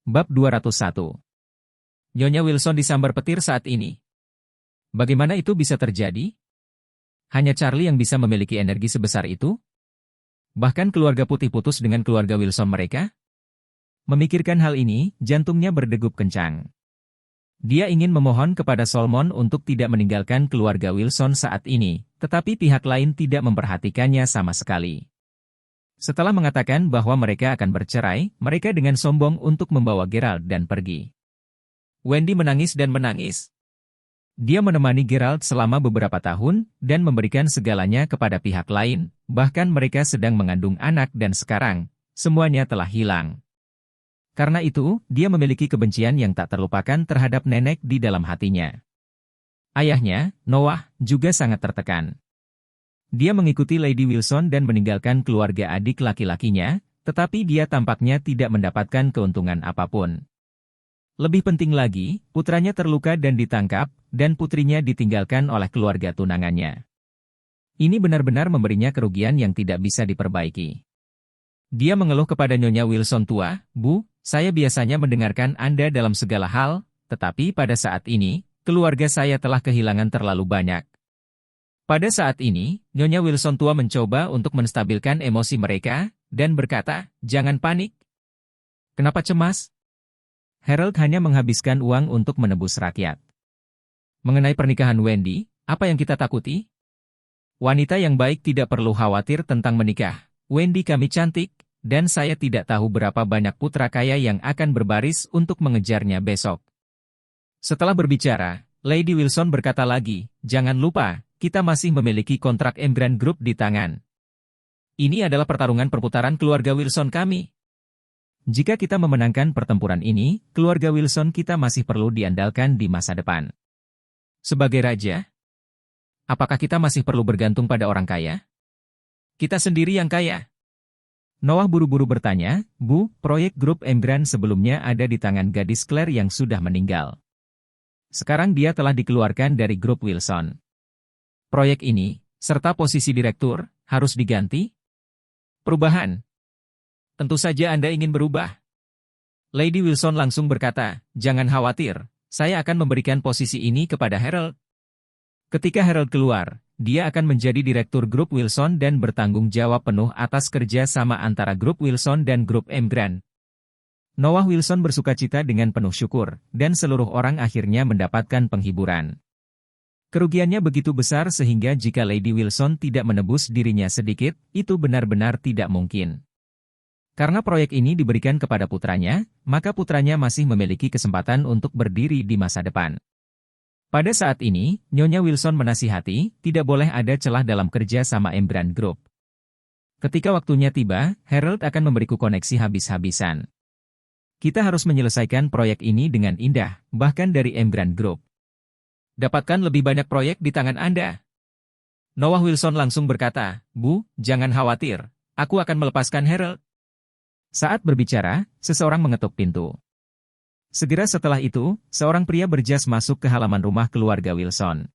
Bab 201. Nyonya Wilson disambar petir saat ini. Bagaimana itu bisa terjadi? Hanya Charlie yang bisa memiliki energi sebesar itu? Bahkan keluarga putih putus dengan keluarga Wilson mereka? Memikirkan hal ini, jantungnya berdegup kencang. Dia ingin memohon kepada Solomon untuk tidak meninggalkan keluarga Wilson saat ini, tetapi pihak lain tidak memperhatikannya sama sekali. Setelah mengatakan bahwa mereka akan bercerai, mereka dengan sombong untuk membawa Gerald dan pergi. Wendy menangis dan menangis. Dia menemani Gerald selama beberapa tahun dan memberikan segalanya kepada pihak lain, bahkan mereka sedang mengandung anak dan sekarang, semuanya telah hilang. Karena itu, dia memiliki kebencian yang tak terlupakan terhadap nenek di dalam hatinya. Ayahnya, Noah, juga sangat tertekan. Dia mengikuti Lady Wilson dan meninggalkan keluarga adik laki-lakinya, tetapi dia tampaknya tidak mendapatkan keuntungan apapun. Lebih penting lagi, putranya terluka dan ditangkap, dan putrinya ditinggalkan oleh keluarga tunangannya. Ini benar-benar memberinya kerugian yang tidak bisa diperbaiki. Dia mengeluh kepada Nyonya Wilson tua, "Bu, saya biasanya mendengarkan Anda dalam segala hal, tetapi pada saat ini, keluarga saya telah kehilangan terlalu banyak." Pada saat ini, Nyonya Wilson tua mencoba untuk menstabilkan emosi mereka, dan berkata, "Jangan panik. Kenapa cemas? Harold hanya menghabiskan uang untuk menebus rakyat. Mengenai pernikahan Wendy, apa yang kita takuti? Wanita yang baik tidak perlu khawatir tentang menikah. Wendy kami cantik, dan saya tidak tahu berapa banyak putra kaya yang akan berbaris untuk mengejarnya besok." Setelah berbicara, Lady Wilson berkata lagi, "Jangan lupa, kita masih memiliki kontrak Emgrand Group di tangan. Ini adalah pertarungan perputaran keluarga Wilson kami. Jika kita memenangkan pertempuran ini, keluarga Wilson kita masih perlu diandalkan di masa depan. Sebagai raja, apakah kita masih perlu bergantung pada orang kaya? Kita sendiri yang kaya." Noah buru-buru bertanya, "Bu, proyek grup Emgrand sebelumnya ada di tangan gadis Claire yang sudah meninggal. Sekarang dia telah dikeluarkan dari grup Wilson. Proyek ini, serta posisi direktur, harus diganti? Perubahan? Tentu saja Anda ingin berubah." Lady Wilson langsung berkata, "Jangan khawatir, saya akan memberikan posisi ini kepada Harold. Ketika Harold keluar, dia akan menjadi direktur grup Wilson dan bertanggung jawab penuh atas kerja sama antara grup Wilson dan grup Emgrand." Noah Wilson bersukacita dengan penuh syukur, dan seluruh orang akhirnya mendapatkan penghiburan. Kerugiannya begitu besar sehingga jika Lady Wilson tidak menebus dirinya sedikit, itu benar-benar tidak mungkin. Karena proyek ini diberikan kepada putranya, maka putranya masih memiliki kesempatan untuk berdiri di masa depan. Pada saat ini, Nyonya Wilson menasihati, tidak boleh ada celah dalam kerja sama Emgrand Group. Ketika waktunya tiba, Harold akan memberiku koneksi habis-habisan. Kita harus menyelesaikan proyek ini dengan indah, bahkan dari Emgrand Group. Dapatkan lebih banyak proyek di tangan Anda." Noah Wilson langsung berkata, "Bu, jangan khawatir, aku akan melepaskan Harold." Saat berbicara, seseorang mengetuk pintu. Segera setelah itu, seorang pria berjas masuk ke halaman rumah keluarga Wilson.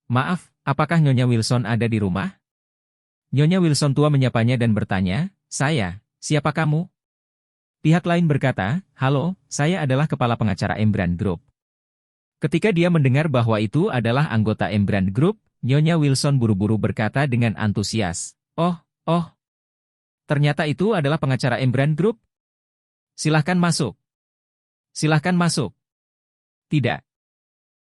"Maaf, apakah Nyonya Wilson ada di rumah?" Nyonya Wilson tua menyapanya dan bertanya, Siapa kamu?" Pihak lain berkata, "Halo, saya adalah kepala pengacara Emgrand Group." Ketika dia mendengar bahwa itu adalah anggota Emgrand Group, Nyonya Wilson buru-buru berkata dengan antusias, Oh, ternyata itu adalah pengacara Emgrand Group? Silahkan masuk. Silahkan masuk." "Tidak."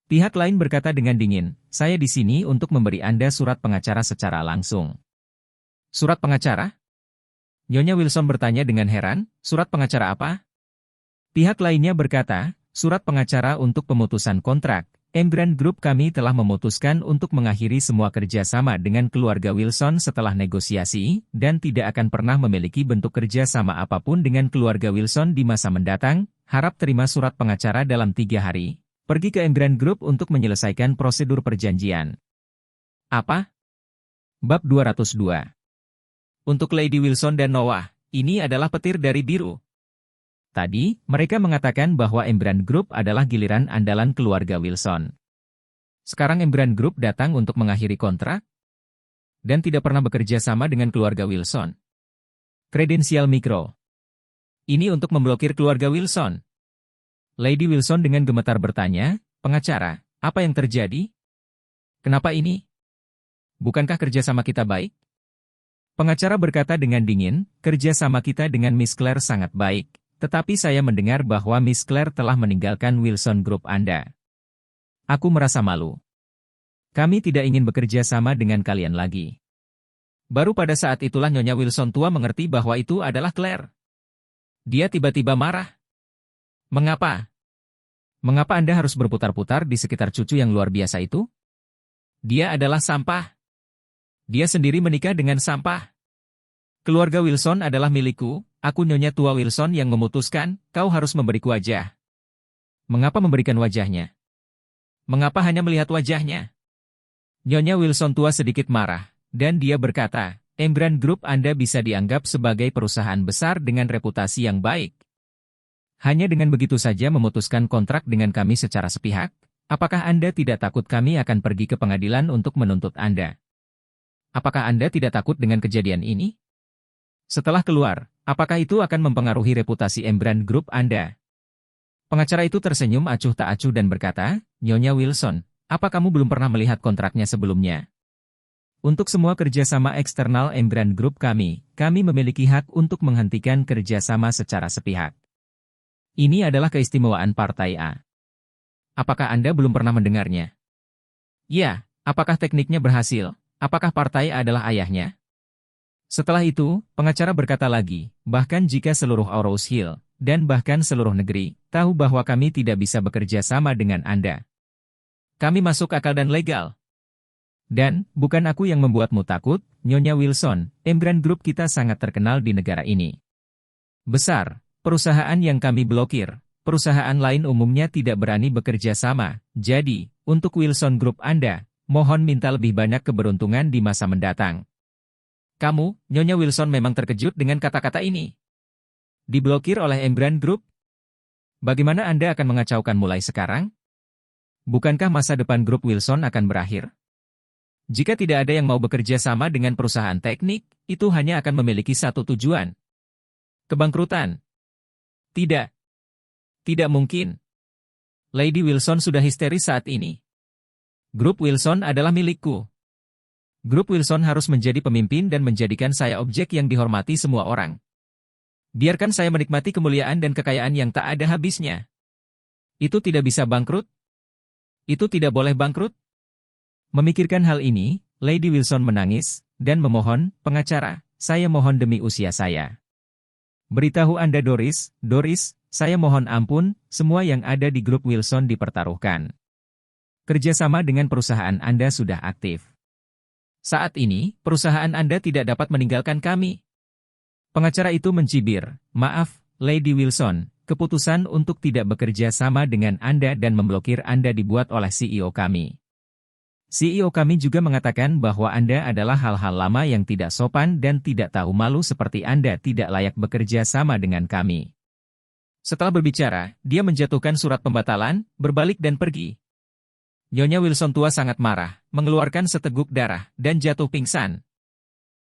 Pihak lain berkata dengan dingin, "Saya di sini untuk memberi Anda surat pengacara secara langsung." "Surat pengacara?" Nyonya Wilson bertanya dengan heran, "Surat pengacara apa?" Pihak lainnya berkata, "Surat pengacara untuk pemutusan kontrak. Emgrand Group kami telah memutuskan untuk mengakhiri semua kerjasama dengan keluarga Wilson setelah negosiasi, dan tidak akan pernah memiliki bentuk kerjasama apapun dengan keluarga Wilson di masa mendatang. Harap terima surat pengacara dalam 3 hari. Pergi ke Emgrand Group untuk menyelesaikan prosedur perjanjian." Apa? Bab 202. Untuk Lady Wilson dan Noah, ini adalah petir dari biru. Tadi, mereka mengatakan bahwa Emgrand Group adalah giliran andalan keluarga Wilson. Sekarang Emgrand Group datang untuk mengakhiri kontrak? Dan tidak pernah bekerja sama dengan keluarga Wilson. Kredensial Mikro. Ini untuk memblokir keluarga Wilson. Lady Wilson dengan gemetar bertanya, pengacara, apa yang terjadi? Kenapa ini? Bukankah kerjasama kita baik? Pengacara berkata dengan dingin, kerjasama kita dengan Miss Claire sangat baik, tetapi saya mendengar bahwa Miss Claire telah meninggalkan Wilson Group Anda. Aku merasa malu. Kami tidak ingin bekerja sama dengan kalian lagi. Baru pada saat itulah Nyonya Wilson tua mengerti bahwa itu adalah Claire. Dia tiba-tiba marah. Mengapa? Mengapa Anda harus berputar-putar di sekitar cucu yang luar biasa itu? Dia adalah sampah. Dia sendiri menikah dengan sampah. Keluarga Wilson adalah milikku, aku Nyonya tua Wilson yang memutuskan, kau harus memberiku wajah. Mengapa memberikan wajahnya? Mengapa hanya melihat wajahnya? Nyonya Wilson tua sedikit marah, dan dia berkata, Embran Group Anda bisa dianggap sebagai perusahaan besar dengan reputasi yang baik. Hanya dengan begitu saja memutuskan kontrak dengan kami secara sepihak, apakah Anda tidak takut kami akan pergi ke pengadilan untuk menuntut Anda? Apakah Anda tidak takut dengan kejadian ini? Setelah keluar, apakah itu akan mempengaruhi reputasi Embran Group Anda? Pengacara itu tersenyum acuh tak acuh dan berkata, Nyonya Wilson, apa kamu belum pernah melihat kontraknya sebelumnya? Untuk semua kerjasama eksternal Embran Group kami memiliki hak untuk menghentikan kerjasama secara sepihak. Ini adalah keistimewaan Partai A. Apakah Anda belum pernah mendengarnya? Ya, apakah tekniknya berhasil? Apakah Partai A adalah ayahnya? Setelah itu, pengacara berkata lagi, bahkan jika seluruh Aurous Hill, dan bahkan seluruh negeri, tahu bahwa kami tidak bisa bekerja sama dengan Anda. Kami masuk akal dan legal. Dan, bukan aku yang membuatmu takut, Nyonya Wilson, Embran Group kita sangat terkenal di negara ini. Besar. Perusahaan yang kami blokir, perusahaan lain umumnya tidak berani bekerja sama, jadi, untuk Wilson Group Anda, mohon minta lebih banyak keberuntungan di masa mendatang. Kamu, Nyonya Wilson memang terkejut dengan kata-kata ini. Diblokir oleh Embran Group? Bagaimana Anda akan mengacaukan mulai sekarang? Bukankah masa depan grup Wilson akan berakhir? Jika tidak ada yang mau bekerja sama dengan perusahaan teknik, itu hanya akan memiliki satu tujuan. Kebangkrutan. Tidak. Tidak mungkin. Lady Wilson sudah histeris saat ini. Grup Wilson adalah milikku. Grup Wilson harus menjadi pemimpin dan menjadikan saya objek yang dihormati semua orang. Biarkan saya menikmati kemuliaan dan kekayaan yang tak ada habisnya. Itu tidak bisa bangkrut? Itu tidak boleh bangkrut? Memikirkan hal ini, Lady Wilson menangis, dan memohon, pengacara, saya mohon demi usia saya. Beritahu Anda Doris, saya mohon ampun, semua yang ada di grup Wilson dipertaruhkan. Kerjasama dengan perusahaan Anda sudah aktif. Saat ini, perusahaan Anda tidak dapat meninggalkan kami. Pengacara itu mencibir, maaf, Lady Wilson, keputusan untuk tidak bekerja sama dengan Anda dan memblokir Anda dibuat oleh CEO kami. CEO kami juga mengatakan bahwa Anda adalah hal-hal lama yang tidak sopan dan tidak tahu malu seperti Anda tidak layak bekerja sama dengan kami. Setelah berbicara, dia menjatuhkan surat pembatalan, berbalik dan pergi. Nyonya Wilson tua sangat marah, mengeluarkan seteguk darah, dan jatuh pingsan.